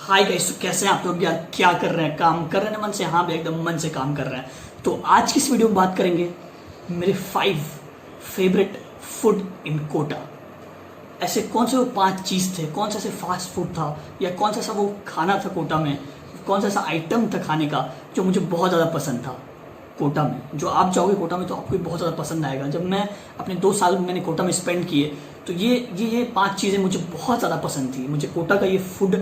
Hi guys, तो कैसे हैं आप लोग यार? क्या कर रहे हैं? काम कर रहे हैं मन से? हाँ भाई, एकदम मन से काम कर रहे हैं। तो आज की इस वीडियो में बात करेंगे मेरे 5 फेवरेट फूड इन कोटा। ऐसे कौन से वो 5 चीज़ थे, कौन सा ऐसे फास्ट फूड था या कौन सा ऐसा वो खाना था कोटा में, कौन सा ऐसा आइटम था खाने का जो मुझे बहुत ज़्यादा पसंद था कोटा में। जो आप जाओगे कोटा में तो आपको बहुत ज़्यादा पसंद आएगा। जब मैं अपने 2 साल मैंने कोटा में स्पेंड किए तो ये 5 चीज़ें मुझे बहुत ज़्यादा पसंद थी। मुझे कोटा का ये फूड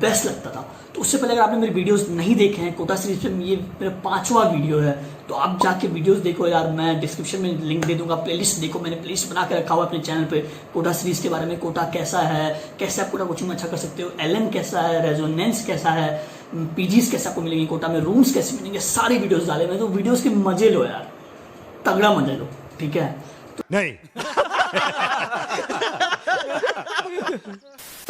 बेस्ट लगता था। तो उससे पहले अगर आपने मेरे वीडियोस नहीं देखे हैं कोटा सीरीज में, ये मेरा 5वां वीडियो है, तो आप जाके वीडियोस देखो यार। मैं डिस्क्रिप्शन में लिंक दे दूंगा, प्लेलिस्ट देखो। मैंने प्लेलिस्ट बना के रखा हुआ अपने चैनल पे कोटा सीरीज के बारे में। कोटा कैसा है, कैसे आप कोटा कोचिंग में अच्छा कर सकते हो, एलन कैसा है, रेजोनेंस कैसा है, पीजीज कैसे आपको मिलेंगे कोटा में, रूम्स कैसे मिलेंगे, सारे वीडियोस डाले मैं। तो वीडियोस के मजे लो यार, तगड़ा मजा लो, ठीक है? तो नहीं।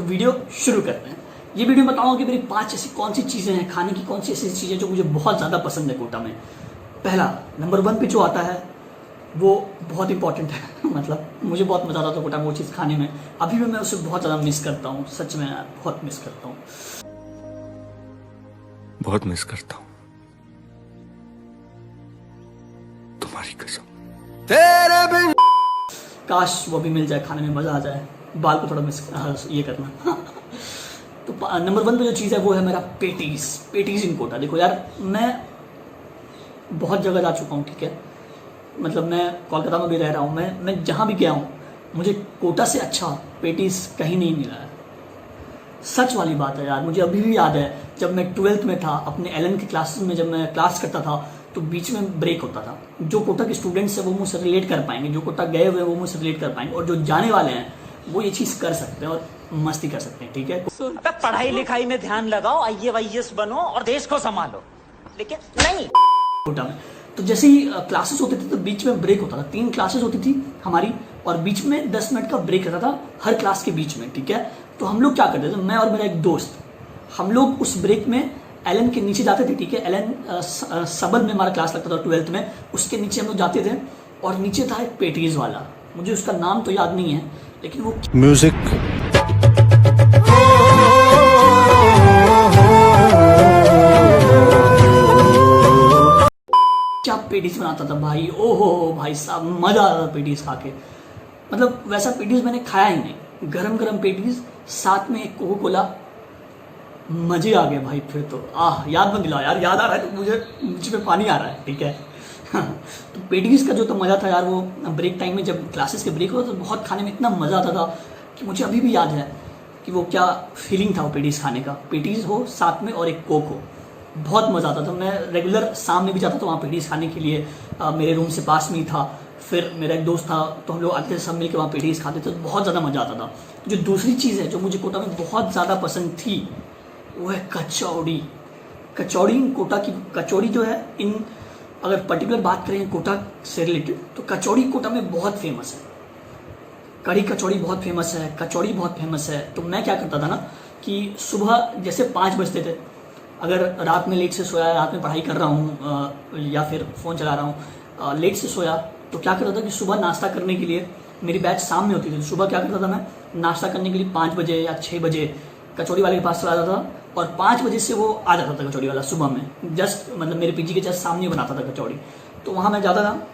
वीडियो शुरू करते हैं। ये वीडियो बताऊंगा कि मेरी 5 ऐसी कौन सी चीज़ें हैं, खाने की कौन सी ऐसी चीज़ें जो मुझे बहुत ज़्यादा पसंद है कोटा में। पहला नंबर 1 पे जो आता है वो बहुत इंपॉर्टेंट है। मतलब मुझे बहुत मज़ा आता था कोटा में वो चीज़ खाने में। अभी भी मैं उसे बहुत ज़्यादा मिस करता हूँ, सच में यार बहुत मिस करता हूँ, बहुत मिस करता हूँ तुम्हारी कसम। तेरे बिन काश वो भी मिल जाए, खाने में मज़ा आ जाए। बाल को थोड़ा मिस ये करना। तो नंबर 1 पे जो चीज़ है वो है मेरा पेटीज इन कोटा। देखो यार, मैं बहुत जगह जा चुका हूँ, ठीक है? मतलब मैं कोलकाता में भी रह रहा हूँ, मैं जहाँ भी गया हूँ मुझे कोटा से अच्छा पेटीज कहीं नहीं मिला है। सच वाली बात है यार। मुझे अभी भी याद है जब मैं 12th में था, अपने एलन के क्लासेस में जब मैं क्लास करता था तो बीच में ब्रेक होता था। जो कोटा के स्टूडेंट्स हैं वो मुझसे रिलेट कर पाएंगे, जो कोटा गए हुए हैं वो मुझसे रिलेट कर पाएंगे, और जो जाने वाले हैं वो ये चीज़ कर सकते हैं और मस्ती कर सकते हैं, ठीक है? पढ़ाई लिखाई में ध्यान लगाओ, IAS बनो और देश को संभालो, लेकिन नहीं कोटा में। तो जैसे ही क्लासेस होते थे तो बीच में ब्रेक होता था। 3 क्लासेस होती थी हमारी और बीच में 10 मिनट का ब्रेक रहता था हर क्लास के बीच में, ठीक है? तो हम लोग क्या करते थे, मैं और मेरा एक दोस्त, हम लोग उस ब्रेक में एलन के नीचे जाते थे, ठीक है? एलन सबल में हमारा क्लास लगता था 12th में। उसके नीचे हम लोग जाते थे और नीचे था एक पेटीज वाला, मुझे उसका नाम तो याद नहीं है लेकिन वो म्यूजिक क्या पेटीज बनाता था भाई, ओहो भाई साहब, मजा आता था पेटीज खा के। मतलब वैसा पेटीज मैंने खाया ही नहीं। गरम गरम पेटीज, साथ में एक कोको कोला, मजे आ गए भाई। फिर तो याद मत दिलाओ यार, याद आ रहा है तो मुझ पे पानी आ रहा है, ठीक है? तो पेटीज का जो तो मज़ा था यार, वो ब्रेक टाइम में जब क्लासेस के ब्रेक होता तो बहुत खाने में इतना मज़ा आता था कि मुझे अभी भी याद है कि वो क्या फीलिंग था वो पेटीज खाने का। पेटीज हो साथ में और एक कोक हो, बहुत मज़ा आता था। मैं रेगुलर शाम में भी जाता था वहाँ पेटीज खाने के लिए। मेरे रूम से पास में ही था। फिर मेरा एक दोस्त था तो हम लोग आते थे सब मिलकर वहाँ पेटीज खाते थे, तो बहुत ज़्यादा मज़ा आता था। जो दूसरी चीज़ है जो मुझे कोटा में बहुत ज़्यादा पसंद थी वो है कचौड़ी। कचौड़ी कोटा की, कचौड़ी जो है इन अगर पर्टिकुलर बात करें कोटा से रिलेटेड तो कचौड़ी कोटा में बहुत फेमस है। कढ़ी कचौड़ी बहुत फेमस है, कचौड़ी बहुत फेमस है। तो मैं क्या करता था ना कि सुबह जैसे 5 बजते थे, अगर रात में लेट से सोया, रात में पढ़ाई कर रहा हूँ या फिर फ़ोन चला रहा हूँ, लेट से सोया, तो क्या करता था कि सुबह नाश्ता करने के लिए, मेरी बैच शाम में होती थी, तो सुबह क्या करता था मैं, नाश्ता करने के लिए 5 बजे या 6 बजे कचौड़ी वाले के पास चला जाता था और 5 बजे से वो आ जाता था कचौड़ी वाला सुबह में। जस्ट मतलब मेरे पीजी के जस्ट सामने बनाता था कचौड़ी, तो वहाँ मैं जाता था,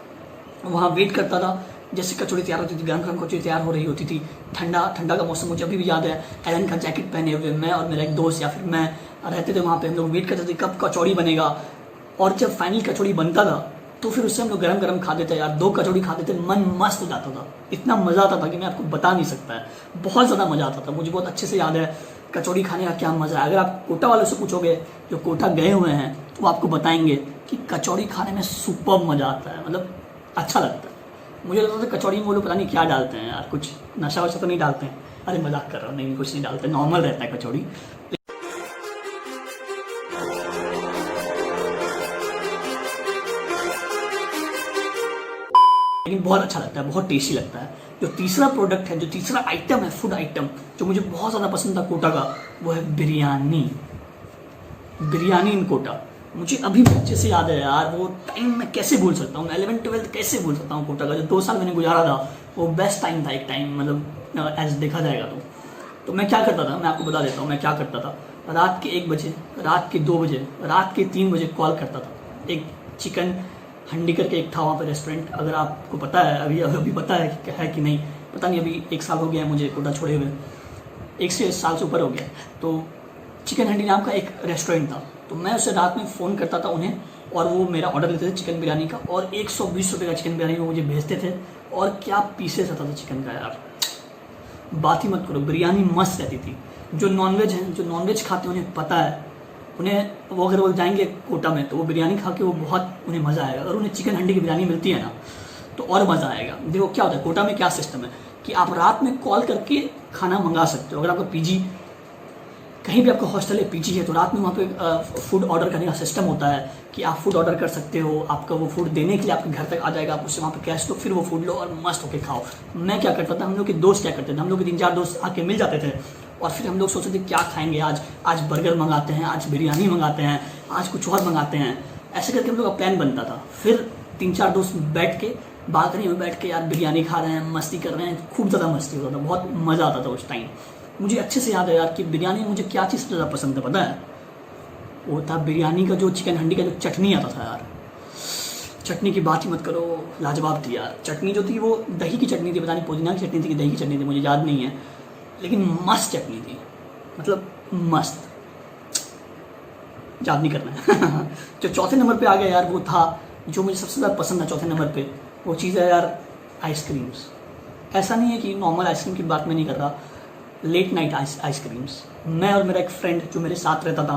वहाँ वेट करता था। जैसे कचौड़ी तैयार होती थी, गरम गरम कचौड़ी तैयार हो रही होती थी, ठंडा का मौसम मुझे अभी भी याद है। एलन का जैकेट पहने हुए मैं और मेरा एक दोस्त या फिर मैं रहते थे वहाँ पे, हम लोग वेट करते थे कब कचौड़ी बनेगा। और जब फाइनल कचौड़ी बनता था तो फिर उससे हम लोग गरम गरम खाते थे यार। 2 कचौड़ी खाते थे, मन मस्त हो जाता था। इतना मज़ा आता था कि मैं आपको बता नहीं सकता है, बहुत ज़्यादा मज़ा आता था। मुझे बहुत अच्छे से याद है कचौड़ी खाने का क्या मज़ा है। अगर आप कोटा वालों से पूछोगे जो कोटा गए हुए हैं तो वो आपको बताएंगे कि कचौड़ी खाने में सुपर मज़ा आता है, मतलब अच्छा लगता है। मुझे लगता था कचौड़ी में वो लोग पता नहीं क्या डालते हैं यार, कुछ नशा वशा तो नहीं डालते हैं? अरे मजाक कर रहा हूँ, नहीं कुछ नहीं डालते, नॉर्मल रहता है कचौड़ी। लेकिन बहुत अच्छा लगता है, बहुत टेस्टी लगता है। जो तीसरा प्रोडक्ट है, जो तीसरा आइटम है, फूड आइटम जो मुझे बहुत ज़्यादा पसंद था कोटा का, वो है बिरयानी। बिरयानी इन कोटा मुझे अभी भी अच्छे से याद है यार। वो टाइम मैं कैसे भूल सकता हूँ, 11th 12th कैसे भूल सकता हूँ। कोटा का जो 2 साल मैंने गुजारा था वो बेस्ट टाइम था एक टाइम, मतलब एज देखा जाएगा तो मैं क्या करता था, मैं आपको बता देता हूँ मैं क्या करता था। रात के 1 बजे, रात के 2 बजे, रात के 3 बजे कॉल करता था। एक चिकन हंडी करके एक था वहाँ पे रेस्टोरेंट, अगर आपको पता है, अभी पता है कि नहीं पता नहीं, अभी 1 साल हो गया है मुझे कोटा छोड़े हुए, 1 से साल से ऊपर हो गया। तो चिकन हंडी नाम का एक रेस्टोरेंट था, तो मैं उससे रात में फ़ोन करता था उन्हें, और वो मेरा ऑर्डर लेते थे चिकन बिरयानी का, और 120 रुपये का चिकन बिरयानी वो मुझे भेजते थे। और क्या पीसेस आता था चिकन का यार, बात ही मत करो, बिरयानी मस्त रहती थी। जो नॉनवेज हैं, जो नॉनवेज खाते हैं उन्हें पता है, उन्हें वो अगर वो जाएंगे कोटा में तो वो बिरयानी खा के वो बहुत उन्हें मज़ा आएगा। अगर उन्हें चिकन हंडी की बिरयानी मिलती है ना तो और मज़ा आएगा। देखो क्या होता है कोटा में, क्या सिस्टम है कि आप रात में कॉल करके खाना मंगा सकते हो। अगर आपका पीजी कहीं भी, आपका हॉस्टल है, पीजी है, तो रात में वहाँ पे फूड ऑर्डर करने का सिस्टम होता है कि आप फूड ऑर्डर कर सकते हो, आपका वो फूड देने के लिए आपके घर तक आ जाएगा, आप उससे वहाँ पे कैश दो, फिर वो फूड लो और मस्त होके खाओ। मैं क्या करता था, हम लोग के दोस्त क्या करते थे, हम लोग के 3-4 दोस्त आके मिल जाते थे, और फिर हम लोग सोचते थे क्या खाएंगे आज बर्गर मंगाते हैं, आज बिरयानी मंगाते हैं, आज कुछ और मंगाते हैं, ऐसे करके हम लोग का प्लान बनता था। फिर 3-4 दोस्त बैठ के बालकनी में बैठ के यार बिरयानी खा रहे हैं, मस्ती कर रहे हैं, खूब ज़्यादा मस्ती होता था, बहुत मज़ा आता था उस टाइम। मुझे अच्छे से याद है यार कि बिरयानी मुझे क्या चीज़ ज़्यादा पसंद है पता है, वो था बिरयानी का जो चिकन हंडी का जो चटनी आता था यार, चटनी की बात ही मत करो, लाजवाब थी यार। चटनी जो थी वो दही की चटनी थी, पता नहीं पुदीना की चटनी थी कि दही की चटनी थी, मुझे याद नहीं है, लेकिन मस्त चटनी थी, मतलब मस्त, याद नहीं करना है। जो चौथे नंबर पे आ गया यार, वो था जो मुझे सबसे ज़्यादा पसंद है चौथे नंबर पे, वो चीज़ है यार आइसक्रीम्स। ऐसा नहीं है कि नॉर्मल आइसक्रीम की बात मैं नहीं कर रहा, लेट नाइट आइसक्रीम्स। मैं और मेरा एक फ्रेंड जो मेरे साथ रहता था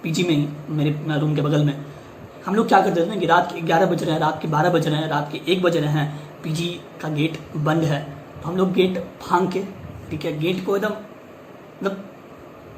पीजी में ही, मेरे रूम के बगल में, हम लोग क्या करते थे ना कि रात के 11 बज रहे हैं, रात के 12 बज रहे हैं, रात के 1 बज रहे हैं, पीजी का गेट बंद है, तो हम लोग गेट फांग के, ठीक है, गेट को एकदम मतलब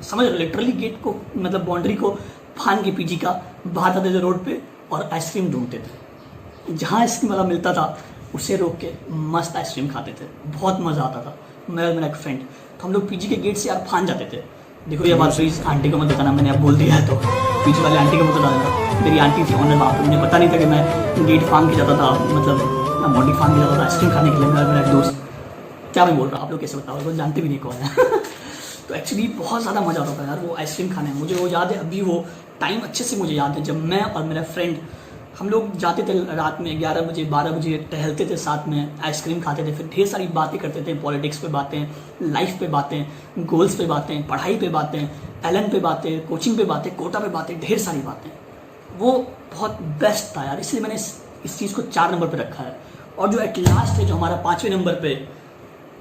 समझ लो लिटरली गेट को, मतलब बाउंड्री को फांग के पीजी का बाहर आते थे रोड पे और आइसक्रीम ढूंढते थे। जहाँ आइसक्रीम वाला मिलता था उसे रोक के मस्त आइसक्रीम खाते थे, बहुत मज़ा आता था। मैं और मेरा एक फ्रेंड, तो हम लोग पीजी के गेट से यार फान जाते थे। देखो ये बात प्लीज़ आंटी को मत बताना, मैंने अब बोल दिया है तो पीजी वाले आंटी को मत बता देना। मेरी आंटी थी ऑनर वहाँ पे, मुझे पता नहीं था कि मैं गेट फान के जाता था, मतलब मैं बॉडी फान के जाता था आइसक्रीम खाने के लिए। मेरा एक दोस्त, क्या मैं बोल रहा हूँ आप लोग कैसे बताओ, वो जानते भी नहीं कौन है। तो एक्चुअली बहुत ज़्यादा मज़ा आता था यार वो आइसक्रीम खाने में। मुझे वो याद है, अभी वो टाइम अच्छे से मुझे याद है जब मैं और मेरा फ्रेंड हम लोग जाते थे रात में 11 बजे 12 बजे, टहलते थे साथ में, आइसक्रीम खाते थे, फिर ढेर सारी बातें करते थे, पॉलिटिक्स पे बातें, लाइफ पे बातें, गोल्स पे बातें, पढ़ाई पे बातें, एलन पे बातें, कोचिंग पे बातें, कोटा पे बातें, ढेर सारी बातें। वो बहुत बेस्ट था यार, इसलिए मैंने इस चीज़ को 4 नंबर पर रखा है। और जो एट लास्ट है जो हमारा 5वें नंबर पे,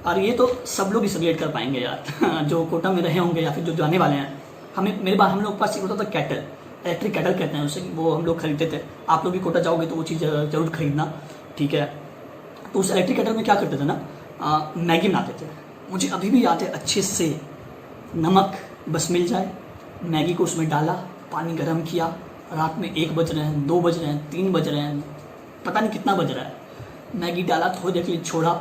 और ये तो सब लोग इस रिलेट कर पाएंगे यार जो कोटा में रहे होंगे या फिर जो जाने वाले हैं। मेरे पास हम लोग के पास एक होता था कैटल, इलेक्ट्रिक कैटल कहते हैं उसे, वो हम लोग खरीदते थे। आप लोग भी कोटा जाओगे तो वो चीज़ जरूर खरीदना, ठीक है। तो उस इलेक्ट्रिक कैटल में क्या करते थे ना, मैगी बनाते थे। मुझे अभी भी याद है अच्छे से, नमक बस मिल जाए, मैगी को उसमें डाला, पानी गर्म किया, रात में 1 बज रहे हैं, 2 बज रहे हैं, 3 बज रहे हैं, पता नहीं कितना बज रहा है, मैगी डाला, थोड़ी देर के लिए छोड़ा,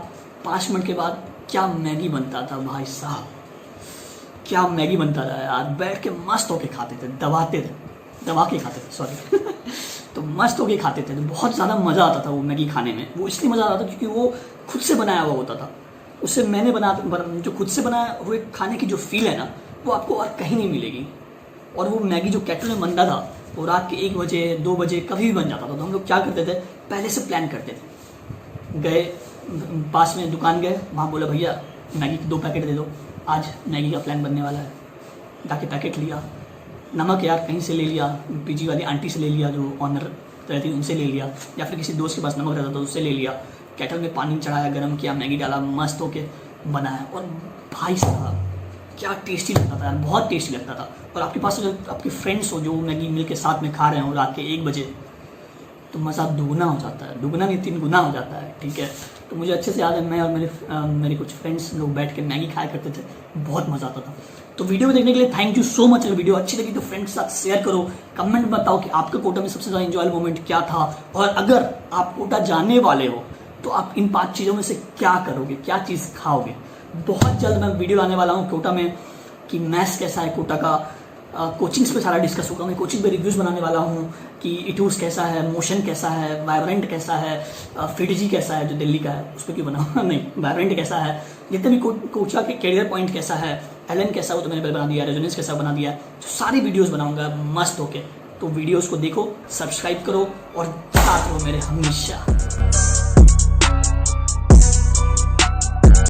5 मिनट के बाद क्या मैगी बनता था भाई साहब, क्या मैगी बनता था यार। बैठ के मस्त होके खाते थे, दबा के खाते थे सॉरी तो मस्त होके खाते थे, तो बहुत ज़्यादा मज़ा आता था वो मैगी खाने में। वो इसलिए मज़ा आता था क्योंकि वो खुद से बनाया हुआ होता था। उससे मैंने जो खुद से बनाया हुए खाने की जो फील है ना, वो आपको और कहीं नहीं मिलेगी। और वो मैगी जो केटल में बनता था वो रात के 1 बजे 2 बजे कभी भी बन जाता था। तो हम लोग क्या करते थे, पहले से प्लान करते थे, गए पास में दुकान गए, वहाँ बोला भैया मैगी के 2 पैकेट दे दो, आज मैगी का प्लान बनने वाला है। जाके पैकेट लिया, नमक यार कहीं से ले लिया, पीजी वाली आंटी से ले लिया, जो ऑनर रहती उनसे ले लिया, या फिर किसी दोस्त के पास नमक रहता था उससे ले लिया। केटल में पानी चढ़ाया, गर्म किया, मैगी डाला, मस्त होके बनाया। और भाई साहब क्या टेस्टी लगता था यार, बहुत टेस्टी लगता था। और आपके पास जो आपके फ्रेंड्स हो जो मैगी मिल के साथ में खा रहे हो रात के 1 बजे, तो मज़ा दुगना हो जाता है, दुगना नहीं 3 गुना हो जाता है, ठीक है। तो मुझे अच्छे से याद है, मैं और मेरे कुछ फ्रेंड्स लोग बैठ के मैगी खाया करते थे, बहुत मज़ा आता था। तो वीडियो को देखने के लिए थैंक यू सो मच। अगर वीडियो अच्छी लगी तो फ्रेंड्स के साथ शेयर करो, कमेंट में बताओ कि आपके कोटा में सबसे ज़्यादा एंजॉय मोमेंट क्या था। और अगर आप कोटा जाने वाले हो तो आप इन 5 चीज़ों में से क्या करोगे, क्या चीज़ खाओगे। बहुत जल्द मैं वीडियो लाने वाला हूँ कोटा में कि मैथ्स कैसा है कोटा का, कोचिंग्स पे सारा डिस्कस होगा। मैं कोचिंग पे रिव्यूज़ बनाने वाला हूँ कि इटूस कैसा है, मोशन कैसा है, वाइब्रेंट कैसा है, फिटजी कैसा है जो दिल्ली का है, उस पर क्यों बना नहीं, वाइब्रेंट कैसा है, जितने भी कोचा के कैरियर पॉइंट कैसा है, एलन कैसा हो तो मैंने पहले बना दिया, रेजोनेंस कैसा बना दिया, तो सारी वीडियोस बनाऊंगा मस्त होके। तो वीडियोस को देखो, सब्सक्राइब करो और साथ रहो मेरे हमेशा।